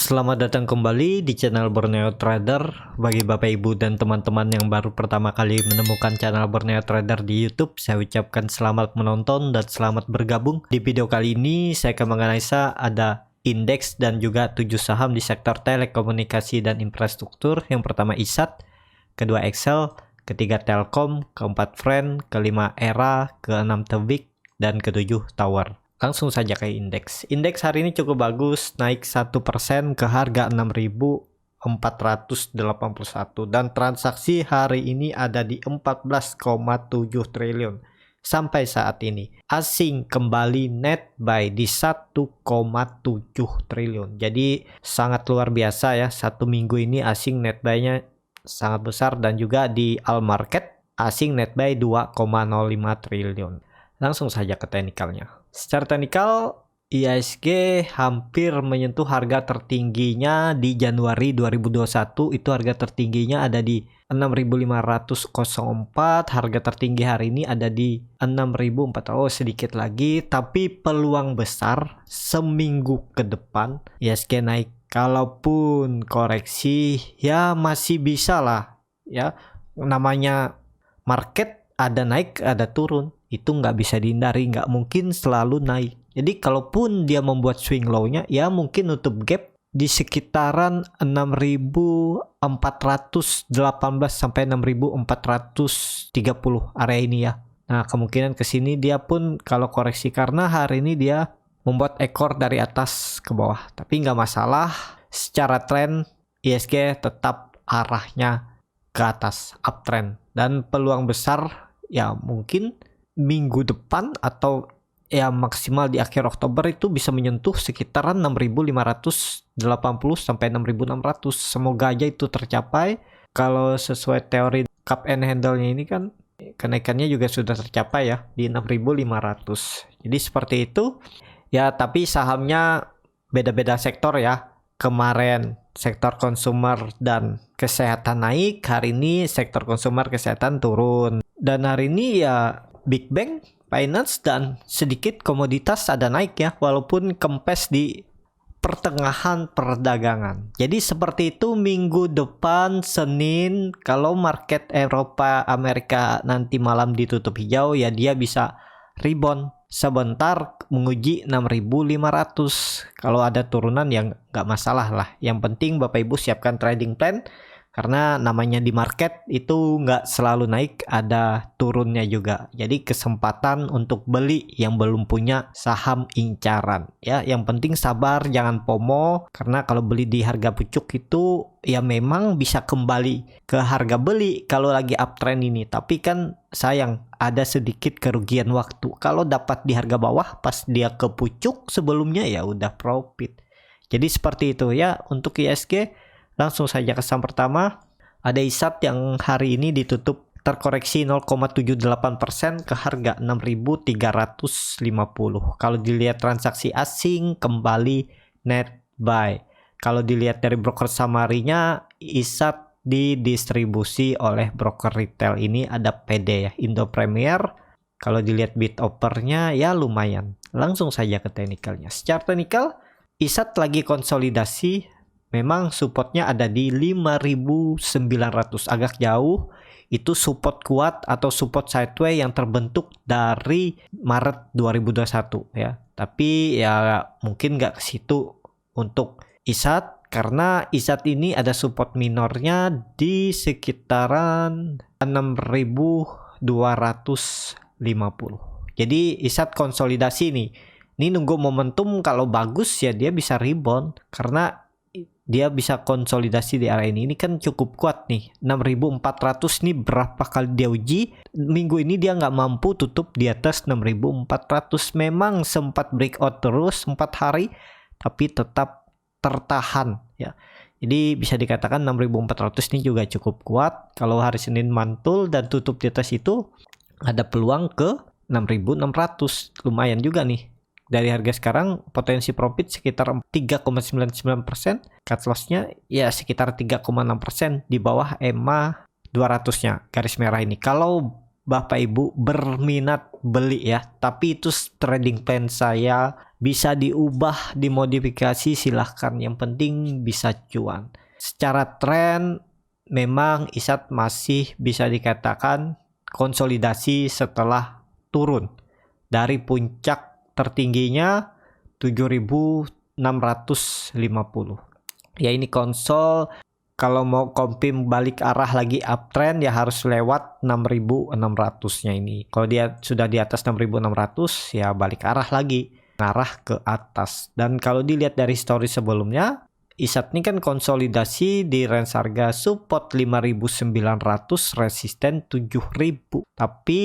Selamat datang kembali di channel Borneo Trader. Bagi Bapak Ibu dan teman-teman yang baru pertama kali menemukan channel Borneo Trader di YouTube, saya ucapkan selamat menonton dan selamat bergabung. Di video kali ini saya akan menganalisa ada indeks dan juga 7 saham di sektor telekomunikasi dan infrastruktur. Yang pertama ISAT, kedua Excel, ketiga Telkom, keempat Friend, kelima Era, keenam Tebik, dan ketujuh Tower. Langsung saja ke indeks. Indeks hari ini cukup bagus, naik 1% ke harga 6.481 dan transaksi hari ini ada di 14,7 triliun sampai saat ini. Asing kembali net buy di 1,7 triliun. Jadi sangat luar biasa ya, satu minggu ini asing net buy-nya sangat besar, dan juga di all market asing net buy 2,05 triliun. Langsung saja ke teknikalnya. Secara teknikal, IHSG hampir menyentuh harga tertingginya di Januari 2021. Itu harga tertingginya ada di 6.504. Harga tertinggi hari ini ada di 6.400. Oh, sedikit lagi. Tapi peluang besar seminggu ke depan IHSG naik. Kalaupun koreksi, ya masih bisa lah. Ya, namanya market ada naik, ada turun. Itu nggak bisa dihindari, nggak mungkin selalu naik. Jadi kalaupun dia membuat swing low-nya, ya mungkin nutup gap di sekitaran 6.418 sampai 6.430 area ini ya. Nah, kemungkinan ke sini dia pun kalau koreksi, karena hari ini dia membuat ekor dari atas ke bawah. Tapi nggak masalah, secara tren IHSG tetap arahnya ke atas, uptrend. Dan peluang besar ya mungkin minggu depan atau ya maksimal di akhir Oktober itu bisa menyentuh sekitaran 6.580 sampai 6.600. Semoga aja itu tercapai. Kalau sesuai teori cup and handle-nya ini kan kenaikannya juga sudah tercapai ya di 6.500. Jadi seperti itu. Ya, tapi sahamnya beda-beda sektor ya. Kemarin sektor konsumer dan kesehatan naik, hari ini sektor konsumer kesehatan turun. Dan hari ini ya Big Bank, Finance, dan sedikit komoditas ada naik ya, walaupun kempes di pertengahan perdagangan. Jadi seperti itu minggu depan Senin, kalau market Eropa Amerika nanti malam ditutup hijau, ya dia bisa rebound sebentar menguji 6.500. Kalau ada turunan yang nggak masalah lah. Yang penting Bapak Ibu siapkan trading plan. Karena namanya di market itu nggak selalu naik, ada turunnya juga. Jadi kesempatan untuk beli yang belum punya saham incaran. Ya, yang penting sabar, jangan FOMO. Karena kalau beli di harga pucuk itu ya memang bisa kembali ke harga beli kalau lagi uptrend ini. Tapi kan sayang, ada sedikit kerugian waktu. Kalau dapat di harga bawah pas dia ke pucuk sebelumnya ya udah profit. Jadi seperti itu ya untuk IHSG. Langsung saja ke saham pertama, ada ISAT yang hari ini ditutup terkoreksi 0,78% ke harga 6.350. Kalau dilihat transaksi asing kembali net buy. Kalau dilihat dari broker summary-nya, ISAT didistribusi oleh broker retail ini ada PD ya, Indo Premier. Kalau dilihat bid offer-nya ya lumayan. Langsung saja ke teknikalnya. Secara teknikal, ISAT lagi konsolidasi. Memang supportnya ada di 5.900, agak jauh. Itu support kuat atau support sideways yang terbentuk dari Maret 2021 ya. Tapi ya mungkin nggak ke situ untuk ISAT, karena ISAT ini ada support minornya di sekitaran 6.250. Jadi ISAT konsolidasi nih. Ini nunggu momentum, kalau bagus ya dia bisa rebound, karena dia bisa konsolidasi di area ini. Ini kan cukup kuat nih. 6.400 nih berapa kali dia uji. Minggu ini dia nggak mampu tutup di atas 6.400. Memang sempat breakout terus 4 hari. Tapi tetap tertahan ya. Jadi bisa dikatakan 6.400 ini juga cukup kuat. Kalau hari Senin mantul dan tutup di atas itu, ada peluang ke 6.600. Lumayan juga nih. Dari harga sekarang potensi profit sekitar 3,99%, cut loss-nya ya sekitar 3,6% di bawah EMA 200-nya garis merah ini. Kalau Bapak Ibu berminat beli ya, tapi itu trading plan saya bisa diubah, dimodifikasi, silahkan, yang penting bisa cuan. Secara tren memang ISAT masih bisa dikatakan konsolidasi setelah turun dari puncak tertingginya 7.650. Ya ini konsol kalau mau kompim balik arah lagi uptrend ya harus lewat 6.600-nya ini. Kalau dia sudah di atas 6.600 ya balik arah lagi, arah ke atas. Dan kalau dilihat dari story sebelumnya, ISAT ini kan konsolidasi di range harga support 5.900, resisten 7.000. Tapi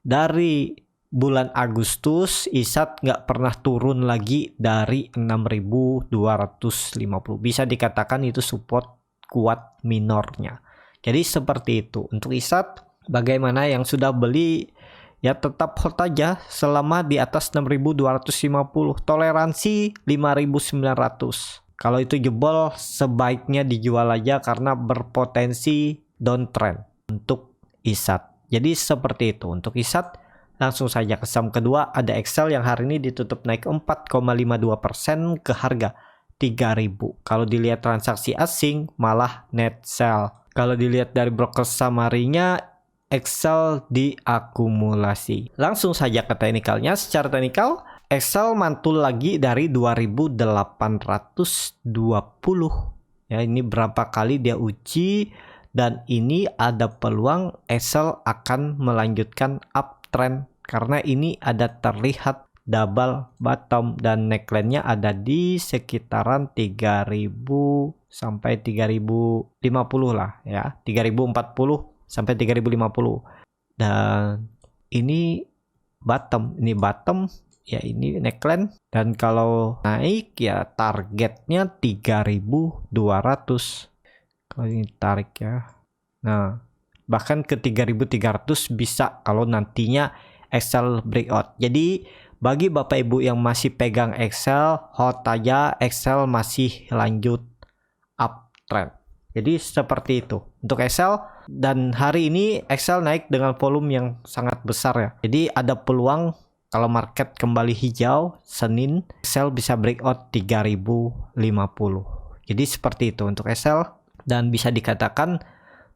dari bulan Agustus ISAT nggak pernah turun lagi dari 6.250. Bisa dikatakan itu support kuat minornya. Jadi seperti itu. Untuk ISAT, bagaimana yang sudah beli ya tetap hold aja selama di atas 6.250. Toleransi 5.900. Kalau itu jebol sebaiknya dijual aja karena berpotensi downtrend untuk ISAT. Jadi seperti itu. Untuk ISAT langsung saja ke saham kedua, ada Excel yang hari ini ditutup naik 4,52% ke harga 3.000. Kalau dilihat transaksi asing malah net sell. Kalau dilihat dari broker summary-nya, Excel diakumulasi. Langsung saja ke teknikalnya. Secara teknikal, Excel mantul lagi dari 2.820. Ya, ini berapa kali dia uji dan ini ada peluang Excel akan melanjutkan uptrend karena ini ada terlihat double bottom dan neckline-nya ada di sekitaran 3.000 sampai 3.050 lah ya, 3.040 sampai 3.050. Dan ini bottom ya, ini neckline, dan kalau naik ya targetnya 3.200 kalau ini tarik ya. Nah, bahkan ke 3.300 bisa kalau nantinya Excel breakout. Jadi bagi Bapak Ibu yang masih pegang Excel, hold aja, Excel masih lanjut uptrend. Jadi seperti itu untuk Excel, dan hari ini Excel naik dengan volume yang sangat besar ya. Jadi ada peluang kalau market kembali hijau Senin, Excel bisa breakout 3.050. Jadi seperti itu untuk Excel, dan bisa dikatakan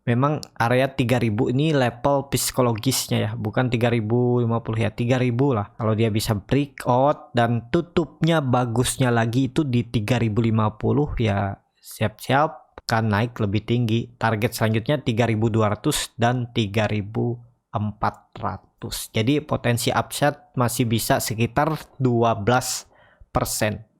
memang area 3.000 ini level psikologisnya ya, bukan 3.050 ya, 3.000 lah. Kalau dia bisa breakout dan tutupnya bagusnya lagi itu di 3.050 ya, siap-siap kan naik lebih tinggi. Target selanjutnya 3.200 dan 3.400. Jadi potensi upside masih bisa sekitar 12%.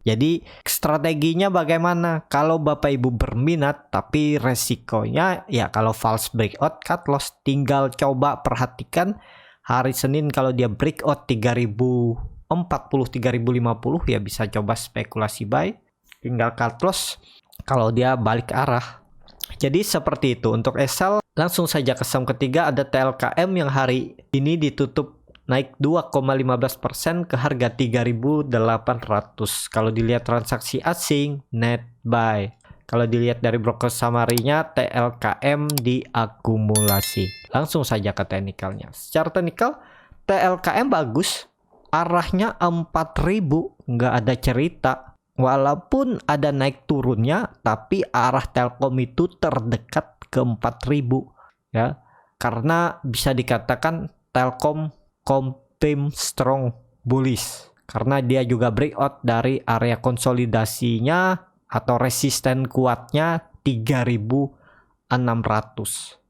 Jadi strateginya bagaimana? Kalau Bapak Ibu berminat tapi resikonya ya kalau false breakout cut loss, tinggal coba perhatikan hari Senin kalau dia breakout 3.040 3.050 ya bisa coba spekulasi buy, tinggal cut loss kalau dia balik arah. Jadi seperti itu untuk Excel. Langsung saja ke saham ketiga, ada TLKM yang hari ini ditutup naik 2,15% ke harga 3.800. Kalau dilihat transaksi asing, net buy. Kalau dilihat dari broker summary-nya, TLKM diakumulasi. Langsung saja ke teknikalnya. Secara teknikal, TLKM bagus. Arahnya 4.000, nggak ada cerita. Walaupun ada naik turunnya, tapi arah Telkom itu terdekat ke 4.000. Ya, karena bisa dikatakan Telkom confirm strong bullish karena dia juga breakout dari area konsolidasinya atau resisten kuatnya 3.600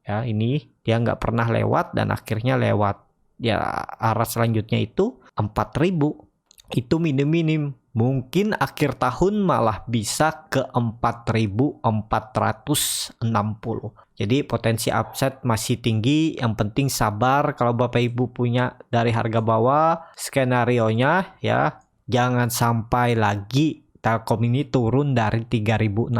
ya. Ini dia nggak pernah lewat dan akhirnya lewat ya. Arah selanjutnya itu 4.000, itu minim, mungkin akhir tahun malah bisa ke 4.460. Jadi potensi upside masih tinggi, yang penting sabar. Kalau Bapak Ibu punya dari harga bawah, skenarionya ya jangan sampai lagi Telkom ini turun dari 3.600.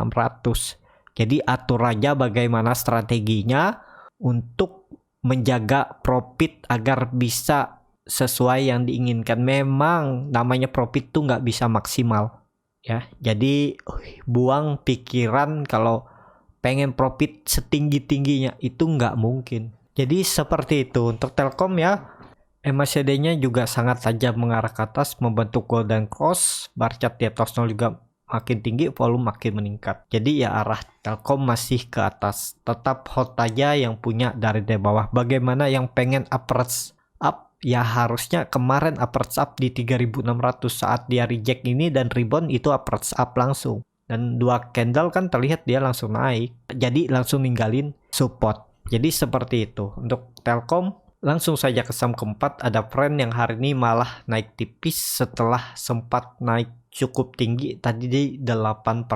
Jadi atur aja bagaimana strateginya untuk menjaga profit agar bisa sesuai yang diinginkan. Memang namanya profit tuh nggak bisa maksimal ya. Jadi buang pikiran kalau pengen profit setinggi-tingginya, itu nggak mungkin. Jadi seperti itu untuk Telkom ya. MACD-nya juga sangat tajam mengarah ke atas, membentuk golden cross. Bar chart di atas 0 juga makin tinggi, volume makin meningkat. Jadi ya arah Telkom masih ke atas. Tetap hold aja yang punya dari bawah. Bagaimana yang pengen average up? Ya harusnya kemarin average up di 3600 saat dia reject ini dan rebound itu average up langsung. Dan 2 candle kan terlihat dia langsung naik. Jadi langsung ninggalin support. Jadi seperti itu. Untuk Telkom langsung saja ke saham keempat, ada friend yang hari ini malah naik tipis setelah sempat naik cukup tinggi tadi di 8%.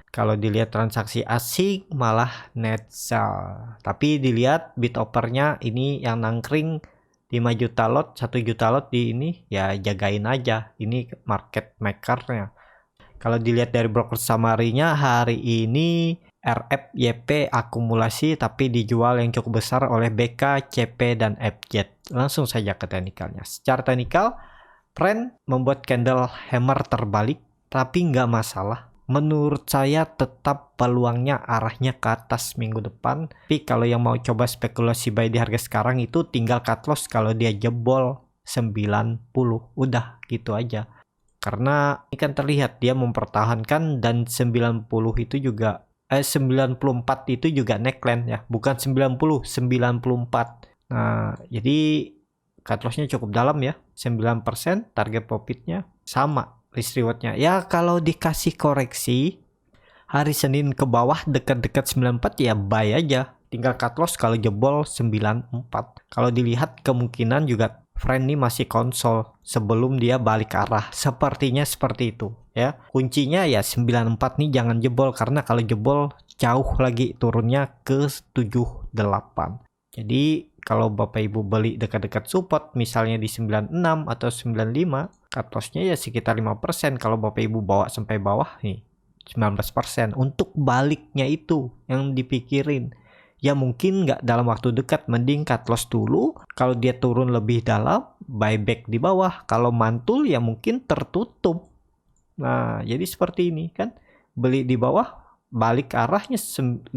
Kalau dilihat transaksi asing malah net sell. Tapi dilihat bid offernya ini yang nangkring 5 juta lot, 1 juta lot di ini ya jagain aja. Ini market makernya. Kalau dilihat dari broker summary-nya hari ini RFYP akumulasi tapi dijual yang cukup besar oleh BK, CP, dan FZ. Langsung saja ke teknikalnya. Secara teknikal, trend membuat candle hammer terbalik, tapi nggak masalah. Menurut saya tetap peluangnya arahnya ke atas minggu depan. Tapi kalau yang mau coba spekulasi buy di harga sekarang itu tinggal cut loss kalau dia jebol 90. Udah gitu aja. Karena ini kan terlihat dia mempertahankan dan 90 itu juga 94 itu juga neckline ya, bukan 90, 94. Nah, jadi cut loss-nya cukup dalam ya, 9%, target profitnya sama, risk reward-nya. Ya kalau dikasih koreksi hari Senin ke bawah dekat-dekat 94 ya buy aja. Tinggal cut loss kalau jebol 94. Kalau dilihat kemungkinan juga friend ini masih konsol sebelum dia balik arah. Sepertinya seperti itu ya. Kuncinya ya 94 nih jangan jebol, karena kalau jebol jauh lagi turunnya ke 78. Jadi kalau Bapak Ibu beli dekat-dekat support misalnya di 96 atau 95, cut loss-nya ya sekitar 5%. Kalau Bapak Ibu bawa sampai bawah nih 19%. Untuk baliknya itu yang dipikirin. Ya mungkin nggak dalam waktu dekat, mending cut loss dulu. Kalau dia turun lebih dalam, buyback di bawah. Kalau mantul ya mungkin tertutup. Nah jadi seperti ini kan, beli di bawah, balik arahnya 10%.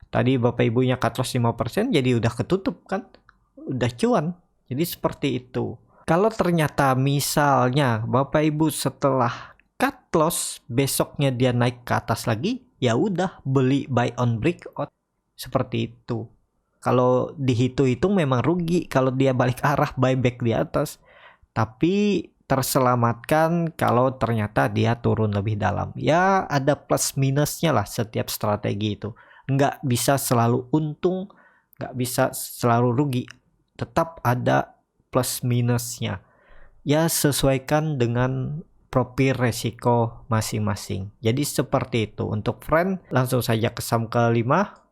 Tadi Bapak Ibunya cut loss 5%, jadi udah ketutup kan, udah cuan. Jadi seperti itu. Kalau ternyata misalnya Bapak Ibu setelah cut loss besoknya dia naik ke atas lagi, ya udah beli buy on breakout seperti itu. Kalau dihitung-hitung memang rugi kalau dia balik arah buyback di atas, tapi terselamatkan kalau ternyata dia turun lebih dalam. Ya ada plus minusnya lah setiap strategi itu. Nggak bisa selalu untung, nggak bisa selalu rugi, tetap ada plus minusnya. Ya sesuaikan dengan profil resiko masing-masing. Jadi seperti itu. Untuk friend, langsung saja ke saham kelima.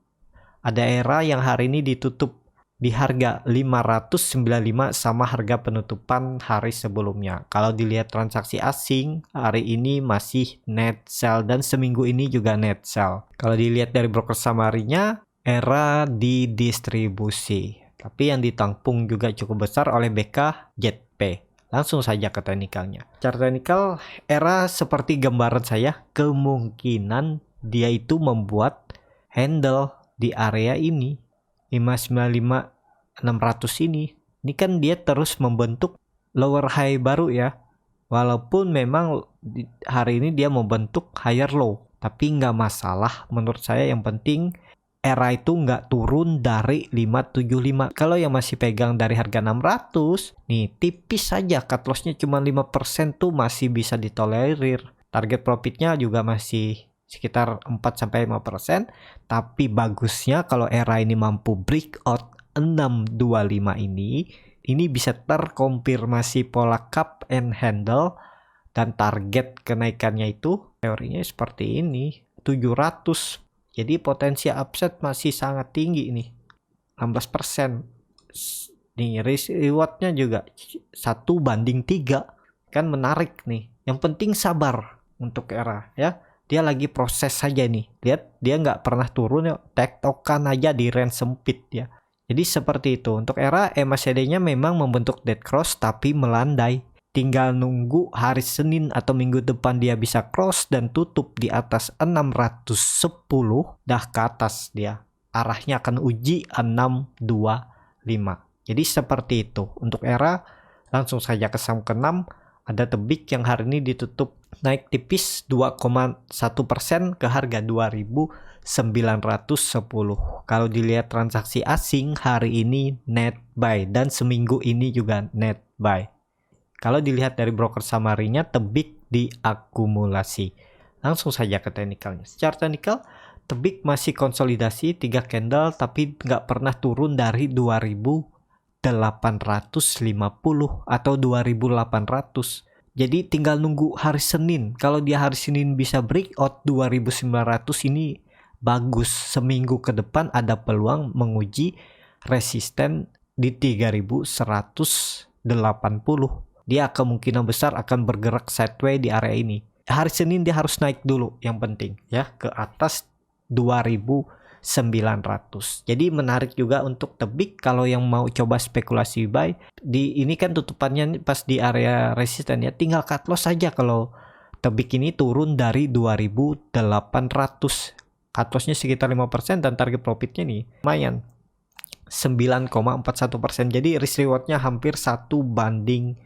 Ada Era yang hari ini ditutup di harga 595 sama harga penutupan hari sebelumnya. Kalau dilihat transaksi asing, hari ini masih net sell dan seminggu ini juga net sell. Kalau dilihat dari broker summary-nya, Era didistribusi. Tapi yang ditampung juga cukup besar oleh BK JP. Langsung saja ke teknikalnya. Secara teknikal, Era seperti gambaran saya, kemungkinan dia itu membuat handle di area ini 595 600 ini. Ini kan dia terus membentuk lower high baru ya. Walaupun memang hari ini dia membentuk higher low, tapi nggak masalah menurut saya. Yang penting Era itu nggak turun dari 575. Kalau yang masih pegang dari harga 600, nih tipis saja, cut loss-nya cuma 5% tuh masih bisa ditolerir. Target profitnya juga masih sekitar 4-5%. Tapi bagusnya kalau Era ini mampu breakout 625 ini bisa terkonfirmasi pola cup and handle, dan target kenaikannya itu teorinya seperti ini, 700. Jadi potensi upside masih sangat tinggi nih, 16%. Nih risk rewardnya juga 1:3. Kan menarik nih. Yang penting sabar untuk Era ya. Dia lagi proses saja nih. Lihat dia nggak pernah turun ya. Tektokan aja di range sempit ya. Jadi seperti itu. Untuk Era MACD-nya memang membentuk dead cross tapi melandai. Tinggal nunggu hari Senin atau minggu depan dia bisa cross dan tutup di atas 610. Dah ke atas dia. Arahnya akan uji 625. Jadi seperti itu. Untuk era, langsung saja ke saham ke-6, ada Tebik yang hari ini ditutup naik tipis 2,1% ke harga 2.910. Kalau dilihat transaksi asing hari ini net buy dan seminggu ini juga net buy. Kalau dilihat dari broker summary-nya, Tebik diakumulasi. Langsung saja ke teknikalnya. Secara teknikal, Tebik masih konsolidasi 3 candle tapi nggak pernah turun dari 2.850 atau 2.800. Jadi tinggal nunggu hari Senin. Kalau dia hari Senin bisa breakout 2.900 ini bagus. Seminggu ke depan ada peluang menguji resisten di 3.180. Dia kemungkinan besar akan bergerak sideways di area ini. Hari Senin dia harus naik dulu yang penting ya ke atas 2.900. Jadi menarik juga untuk Tebik kalau yang mau coba spekulasi buy. Di ini kan tutupannya pas di area resisten ya, tinggal cut loss saja kalau Tebik ini turun dari 2.800. Cut lossnya sekitar 5% dan target profitnya nih lumayan 9,41%. Jadi risk rewardnya hampir 1:2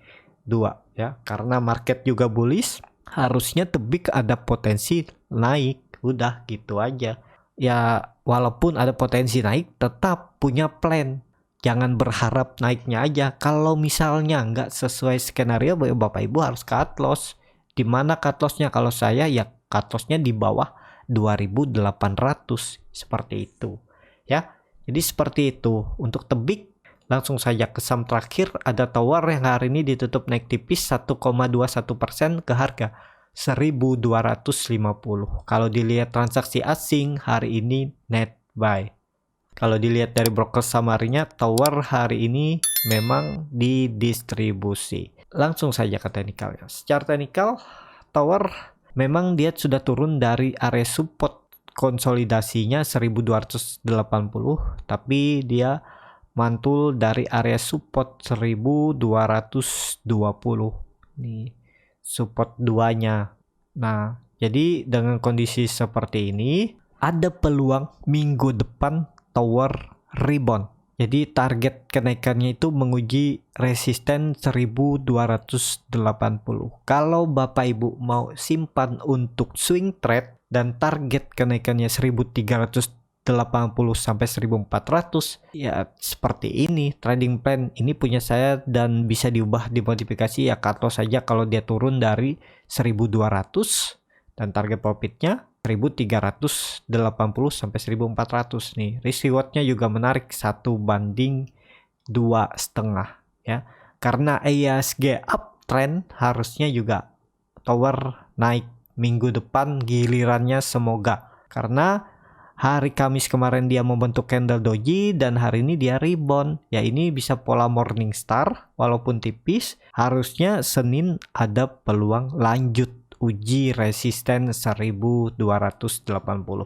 ya. Karena market juga bullish, harusnya Tebik ada potensi naik. Udah gitu aja. Ya walaupun ada potensi naik, tetap punya plan. Jangan berharap naiknya aja. Kalau misalnya nggak sesuai skenario, Bapak Ibu harus cut loss. Di mana cut lossnya? Kalau saya ya cut lossnya di bawah 2.800. Seperti itu ya. Jadi seperti itu untuk Tebik. Langsung saja ke saham terakhir, ada Tower yang hari ini ditutup naik tipis 1,21% ke harga 1.250. Kalau dilihat transaksi asing hari ini net buy. Kalau dilihat dari broker summary-nya, Tower hari ini memang didistribusi. Langsung saja ke teknikalnya. Secara teknikal, Tower memang dia sudah turun dari area support konsolidasinya 1.280, tapi dia mantul dari area support 1.220. Nih support 2-nya. Nah, jadi dengan kondisi seperti ini, ada peluang minggu depan Tower rebound. Jadi target kenaikannya itu menguji resisten 1.280. Kalau Bapak Ibu mau simpan untuk swing trade dan target kenaikannya 1.380 sampai 1.400, ya seperti ini trading plan ini punya saya dan bisa diubah dimodifikasi ya cut loss saja kalau dia turun dari 1.200 dan target profitnya 1.380 sampai 1.400 nih. Risk rewardnya juga menarik 1:2,5 ya. Karena IHSG uptrend harusnya juga Tower naik minggu depan gilirannya semoga. Karena hari Kamis kemarin dia membentuk candle doji dan hari ini dia rebound. Ya ini bisa pola morning star walaupun tipis. Harusnya Senin ada peluang lanjut uji resisten 1.280.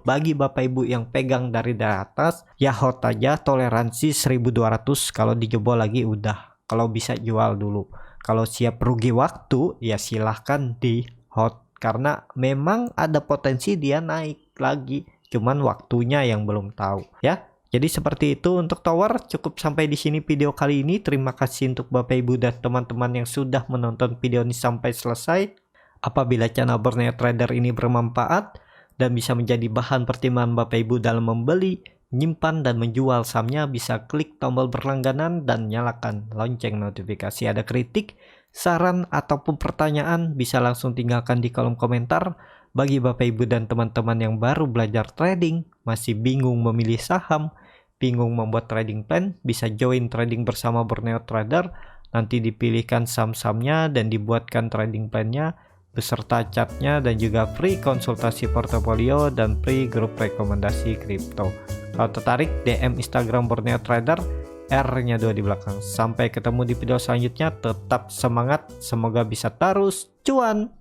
Bagi Bapak Ibu yang pegang dari atas ya hold aja, toleransi 1.200. Kalau dijebol lagi udah. Kalau bisa jual dulu. Kalau siap rugi waktu ya silahkan di hold. Karena memang ada potensi dia naik lagi. Cuman waktunya yang belum tahu ya. Jadi seperti itu untuk Tower. Cukup sampai di sini video kali ini. Terima kasih untuk Bapak Ibu dan teman-teman yang sudah menonton video ini sampai selesai. Apabila channel Borneo Trader ini bermanfaat dan bisa menjadi bahan pertimbangan Bapak Ibu dalam membeli, menyimpan dan menjual sahamnya, bisa klik tombol berlangganan dan nyalakan lonceng notifikasi. Ada kritik, saran ataupun pertanyaan bisa langsung tinggalkan di kolom komentar. Bagi Bapak Ibu dan teman-teman yang baru belajar trading, masih bingung memilih saham, bingung membuat trading plan, bisa join trading bersama Borneo Trader. Nanti dipilihkan saham-sahamnya dan dibuatkan trading plan-nya beserta chartnya dan juga free konsultasi portofolio dan free grup rekomendasi kripto. Kalau tertarik, DM Instagram Borneo Trader, R-nya 2 di belakang. Sampai ketemu di video selanjutnya, tetap semangat, semoga bisa terus cuan.